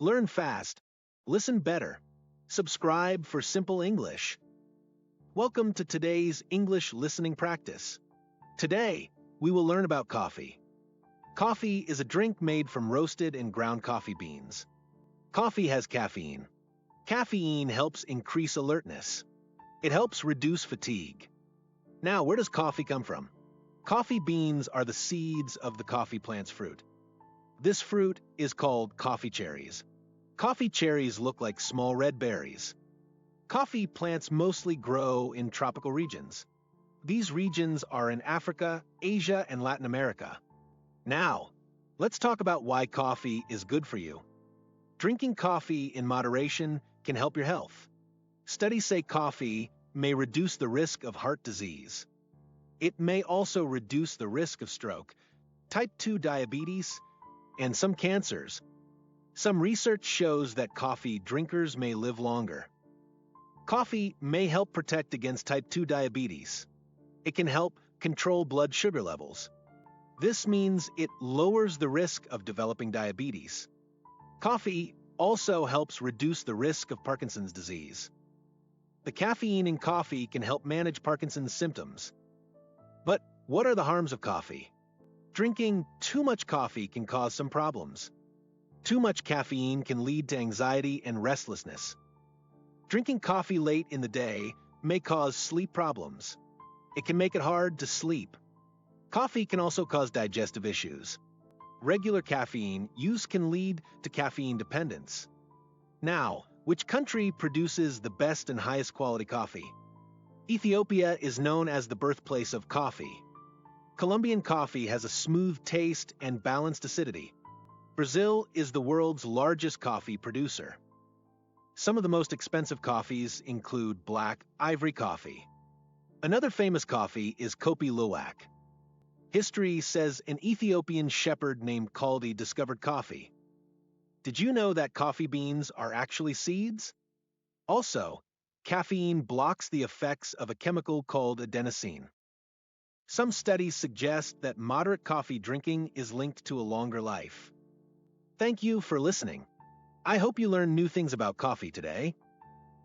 Learn fast. Listen better. Subscribe for simple English. Welcome to today's English listening practice. Today, we will learn about coffee. Coffee is a drink made from roasted and ground coffee beans. Coffee has caffeine. Caffeine helps increase alertness. It helps reduce fatigue. Now, where does coffee come from? Coffee beans are the seeds of the coffee plant's fruit. This fruit is called coffee cherries. Coffee cherries look like small red berries. Coffee plants mostly grow in tropical regions. These regions are in Africa, Asia, and Latin America. Now, let's talk about why coffee is good for you. Drinking coffee in moderation can help your health. Studies say coffee may reduce the risk of heart disease. It may also reduce the risk of stroke, type 2 diabetes, and some cancers. Some research shows that coffee drinkers may live longer. Coffee may help protect against type 2 diabetes. It can help control blood sugar levels. This means it lowers the risk of developing diabetes. Coffee also helps reduce the risk of Parkinson's disease. The caffeine in coffee can help manage Parkinson's symptoms. But what are the harms of coffee? Drinking too much coffee can cause some problems. Too much caffeine can lead to anxiety and restlessness. Drinking coffee late in the day may cause sleep problems. It can make it hard to sleep. Coffee can also cause digestive issues. Regular caffeine use can lead to caffeine dependence. Now, which country produces the best and highest quality coffee? Ethiopia is known as the birthplace of coffee. Colombian coffee has a smooth taste and balanced acidity. Brazil is the world's largest coffee producer. Some of the most expensive coffees include black ivory coffee. Another famous coffee is Kopi Luwak. History says an Ethiopian shepherd named Kaldi discovered coffee. Did you know that coffee beans are actually seeds? Also, caffeine blocks the effects of a chemical called adenosine. Some studies suggest that moderate coffee drinking is linked to a longer life. Thank you for listening. I hope you learned new things about coffee today.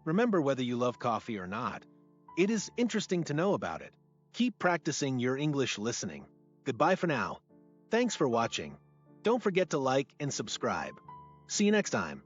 Remember, whether you love coffee or not, it is interesting to know about it. Keep practicing your English listening. Goodbye for now. Thanks for watching. Don't forget to like and subscribe. See you next time.